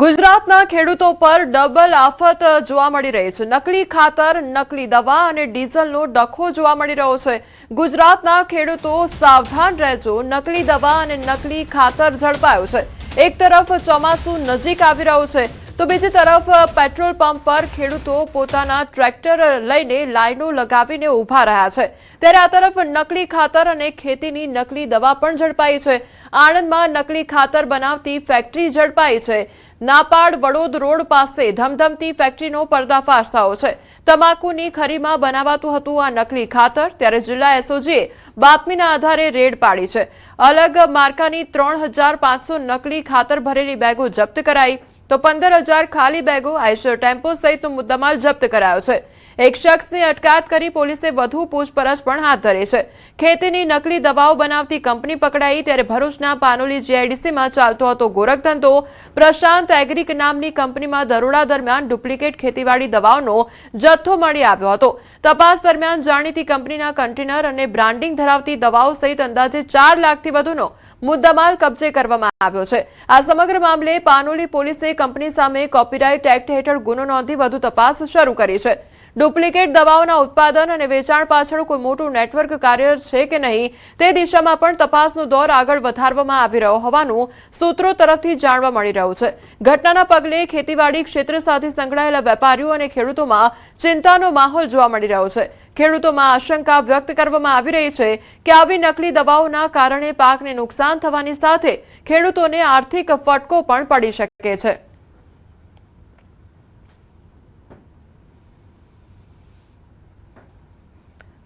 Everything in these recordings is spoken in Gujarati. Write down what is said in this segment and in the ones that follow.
ગુજરાતના ખેડૂતો પર ડબલ આફત જોવા મળી રહી છે। નકલી ખાતર, નકલી દવા અને ડીઝલનો ડખો જોવા મળી રહ્યો છે। ગુજરાતના ખેડૂતો સાવધાન રહેજો, નકલી દવા અને નકલી ખાતર ઝડપાયું છે। એક તરફ ચોમાસું નજીક આવી રહ્યું છે તો બીજી તરફ પેટ્રોલ પંપ પર ખેડૂતો પોતાના ટ્રેક્ટર લઈને લાઈનો લગાવીને ઊભા રહ્યા છે। ત્યારે આ તરફ નકલી ખાતર અને ખેતીની નકલી દવા પણ ઝડપાઈ છે। આણંદમાં નકલી ખાતર બનાવતી ફેક્ટરી ઝડપાઈ છે। નાપાડ વડોદ રોડ પાસે ધમધમતી ફેક્ટરીનો પર્દાફાશ થયો છે। તમાકુની ખરીમાં બનાવાતું હતું આ નકલી ખાતર। ત્યારે જિલ્લા એસઓજીએ બાતમીના આધારે રેડ પાડી છે। અલગ માર્કાની 3500 નકલી ખાતર ભરેલી બેગો જપ્ત કરાઈ તો 15000 ખાલી બેગો, આઈશર ટેમ્પો સહિતનો મુદ્દામાલ જપ્ત કરાયો છે। એક શખ્સની અટકાયત કરી પોલીસે વધુ પૂછપરછ પણ હાથ ધરી છે। ખેતીની નકલી દવાઓ બનાવતી કંપની પકડાઈ। ત્યારે ભરૂચના પાનોલી જીઆઈડીસીમાં ચાલતો હતો ગોરખધંધો। પ્રશાંત એગ્રીક નામની કંપનીમાં દરોડા દરમિયાન ડુપ્લિકેટ ખેતીવાડી દવાઓનો જથ્થો મળી આવ્યો હતો। તપાસ દરમિયાન જાણીતી કંપનીના કન્ટેનર અને બ્રાન્ડિંગ ધરાવતી દવાઓ સહિત અંદાજે 4 લાખથી વધુનો મુદ્દામાલ કબજે કરવામાં આવ્યો છે। આ સમગ્ર મામલે પાનોલી પોલીસે કંપની સામે કોપીરાઇટ એક્ટ હેઠળ ગુનો નોંધી વધુ તપાસ શરૂ કરી છે। ડુપ્લિકેટ દવાઓના ઉત્પાદન અને વેચાણ પાછળ કોઈ મોટું નેટવર્ક કાર્યરત છે કે નહીં તે દિશામાં પણ તપાસનો દોર આગળ વધારવામાં આવી રહ્યો હોવાનું સૂત્રો તરફથી જાણવા મળી રહ્યું છે। ઘટનાના પગલે ખેતીવાડી ક્ષેત્ર સાથે સંકળાયેલા વેપારીઓ અને ખેડૂતોમાં ચિંતાનો માહોલ જોવા મળી રહ્યો છે। ખેડૂતોમાં આશંકા વ્યક્ત કરવામાં આવી રહી છે કે આવી નકલી દવાઓના કારણે પાકને નુકસાન થવાની સાથે ખેડૂતોને આર્થિક ફટકો પણ પડી શકે છે।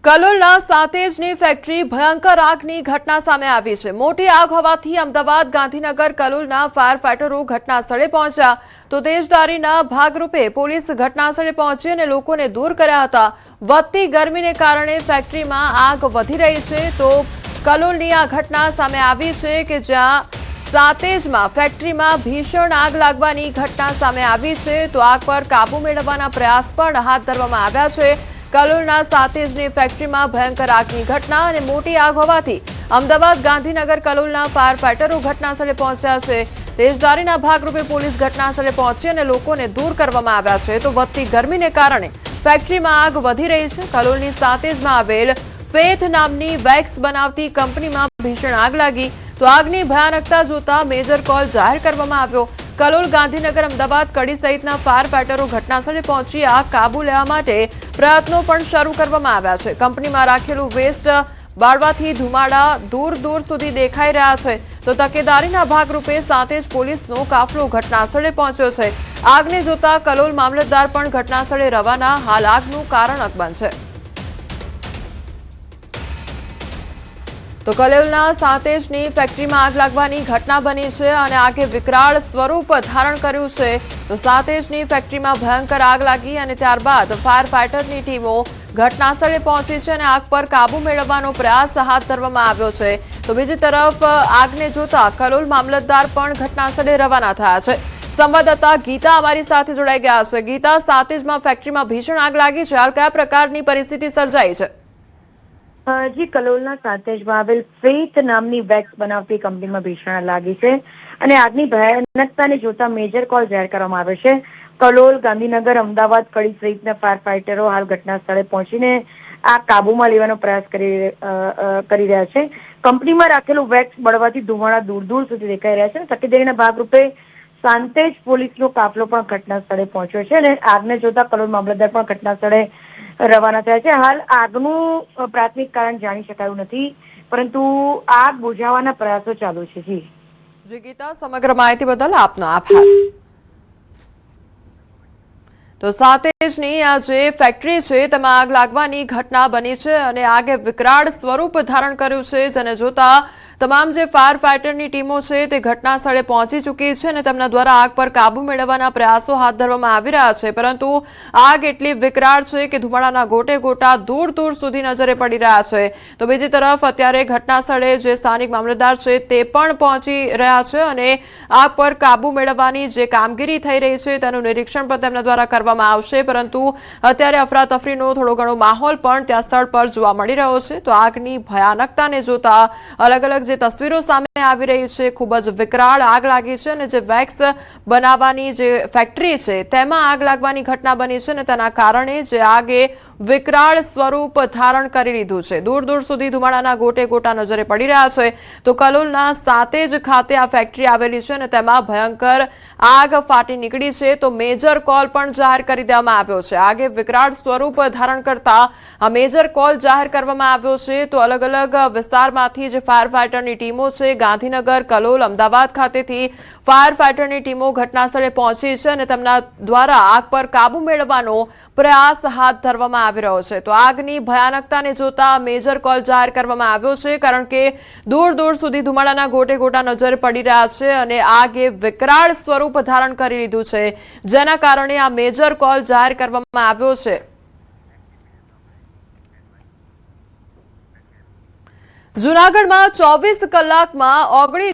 કલોલના સાતેજની ફેક્ટરી ભયંકર આગની ઘટના સામે આવી છે। મોટી આગ હોવાથી અમદાવાદ, ગાંધીનગર, કલોલના ફાયર ફાઈટરો ઘટના સ્થળે પહોંચ્યા તો તેજદારીના ભાગરૂપે પોલીસ ઘટના સ્થળે પહોંચી અને લોકોને દૂર કર્યા હતા। વધતી ગરમીને કારણે ફેક્ટરીમાં આગ વધી રહી છે તો કલોલની આ ઘટના સામે આવી છે કે જ્યાં સાતેજમાં ફેક્ટરીમાં ભીષણ આગ લાગવાની ઘટના સામે આવી છે તો આગ પર કાબુ મેળવવાના પ્રયાસ પણ હાથ ધરવામાં આવ્યા છે। કલોલના સાતેજની ફેક્ટરીમાં ભયંકર આગની ઘટના અને મોટી આગ હોવાથી અમદાવાદ, ગાંધીનગર, કલોલના ફાયર ફાઈટરો ઘટના સ્થળે પહોંચ્યા છે। તેજદારીના ભાગરૂપે પોલીસ ઘટના સ્થળે પહોંચી અને લોકોને દૂર કરવામાં આવ્યા છે તો વધતી ગરમીને કારણે ફેક્ટરીમાં આગ વધી રહી છે। કલોલની સાતેજમાં આવેલ ફેથ નામની વેક્સ બનાવતી કંપનીમાં ભીષણ આગ લાગી તો આગની ભયાનકતા જોતા મેજર કોલ જાહેર કરવામાં આવ્યો। કલોલ, ગાંધીનગર, અમદાવાદ, કડી સહિતના ફાયર ફાઈટરો ઘટનાસ્થળે પહોંચી આગ કાબુ લેવા માટે પ્રયત્નો પણ શરૂ કરવામાં આવ્યા છે। કંપનીમાં રાખેલું વેસ્ટ બાળવાથી ધુમાડા દૂર દૂર સુધી દેખાઈ રહ્યા છે તો તકેદારીના ભાગરૂપે સાતેજ પોલીસનો કાફલો ઘટનાસ્થળે પહોંચ્યો છે। આગને જોતા કલોલ મામલતદાર પણ ઘટનાસ્થળે રવાના। હાલ આગનું કારણ અકબંધ છે। તો કલોલના સાતેજની ફેક્ટરીમાં આગ લાગવાની ઘટના બની છે અને આગે વિકરાળ સ્વરૂપ ધારણ કર્યું છે તો સાતેજની ફેક્ટરીમાં ભયંકર આગ લાગી અને ત્યારબાદ ફાયર ફાઈટરની ટીમો ઘટનાસ્થળે પહોંચી છે અને આગ પર કાબુ મેળવવાનો પ્રયાસ હાથ ધરવામાં આવ્યો છે તો બીજી તરફ આગને જોતા કલોલ મામલતદાર પણ ઘટનાસ્થળે રવાના થયા છે। સંવાદદાતા ગીતા અમારી સાથે જોડાઈ ગયા છે। ગીતા, સાતેજમાં ફેક્ટરીમાં ભીષણ આગ લાગી છે, હાલ કયા પ્રકારની પરિસ્થિતિ સર્જાઈ છે? જી, કલોલના સાતેજમાં આવેલ ફેથ નામની વેક્સ બનાવતી કંપનીમાં ભીષણ આગ લાગી છે અને આગની ભયાનકતાને જોતા મેજર કોલ જાહેર કરવામાં આવ્યો છે। કલોલ, ગાંધીનગર, અમદાવાદ, કડી સહિતના ફાયર ફાઈટરો હાલ ઘટના સ્થળે પહોંચીને આગ કાબુમાં લેવાનો પ્રયાસ કરી રહ્યા છે। કંપનીમાં રાખેલું વેક્સ બળવાથી ધુમાડા દૂર દૂર સુધી દેખાઈ રહ્યા છે। તકેદારીના ભાગરૂપે સાતેજ પોલીસનો કાફલો પણ ઘટના સ્થળે પહોંચ્યો છે અને આગને જોતા કલોલ મામલતદાર પણ ઘટના સ્થળે રવાના થયા છે। હાલ આગનું પ્રાથમિક કારણ જાણી શકાયું નથી પરંતુ આગ બુઝાવવાના પ્રયાસો ચાલુ છે। જી ગીતા, સમગ્ર માહિતી બદલ આપનો આભાર। તો સાતેજની આ જે ફેક્ટરી છે તેમાં આગ લાગવાની ઘટના બની છે અને આગે વિકરાળ સ્વરૂપ ધારણ કર્યું છે જેને જોતા તમામ જે ફાયર ફાઈટરની ટીમો છે તે ઘટના સ્થળે પહોંચી ચૂકી છે અને તેમના દ્વારા આગ પર કાબુ મેળવવાના પ્રયાસો હાથ ધરવામાં આવી રહ્યા છે પરંતુ આગ એટલી વિકરાળ છે કે ધુમાડાના ગોટે ગોટા દૂર દૂર સુધી નજરે પડી રહ્યા છે તો બીજી તરફ અત્યારે ઘટના સ્થળે જે સ્થાનિક મામલતદાર છે તે પણ પહોંચી રહ્યા છે અને આગ પર કાબુ મેળવવાની જે કામગીરી થઈ રહી છે તેનું નિરીક્ષણ પણ તેમના દ્વારા કરવામાં આવશે પરંતુ અત્યારે અફરાતફરીનો થોડો ઘણો માહોલ પણ ત્યાં સ્થળ પર જોવા મળી રહ્યો છે તો આગની ભયાનકતાને જોતા અલગ અલગ જે તસવીરો સામે આવી રહી છે ખૂબ જ વિકરાળ આગ લાગી છે અને જે વેક્સ બનાવવાની જે ફેક્ટરી છે તેમાં આગ લાગવાની ઘટના બની છે અને તેના કારણે જે આગે વિકરાળ સ્વરૂપ ધારણ કરી લીધું છે. દૂર દૂર સુધી ધુમાડાના ગોટે ગોટા નજરે પડી રહ્યા છે. તો કલોલના સાતેજ ખાતે આ ફેક્ટરી આવેલી છે અને તેમાં ભયંકર આગ ફાટી નીકળી છે. તો મેજર કોલ પણ જાહેર કરી દેવામાં આવ્યો છે. આગે વિકરાળ સ્વરૂપ ધારણ કરતા આ મેજર કોલ જાહેર કરવામાં આવ્યો છે. તો અલગ અલગ વિસ્તારમાંથી જે ફાયર ફાઈટરની ટીમો છે ગાંધીનગર, કલોલ, અમદાવાદ ખાતેથી ફાયર ફાઈટરની ટીમો ઘટનાસ્થળે પહોંચી છે અને તેમના દ્વારા આગ પર કાબુ મેળવવાનો પ્રયાસ હાથ ધરવામાં આવી રહ્યો છે. તો આગની ભયાનકતાને જોતા મેજર કોલ જાહેર કરવામાં આવ્યો છે કારણ કે દૂર દૂર સુધી ધુમાડાના ગોટે ગોટા નજર પડી રહ્યા છે અને આગે વિકરાળ સ્વરૂપ ધારણ કરી લીધું છે જેના કારણે આ મેજર કોલ જાહેર કરવામાં આવ્યો છે. જૂનાગઢમાં 24 કલાકમાં 19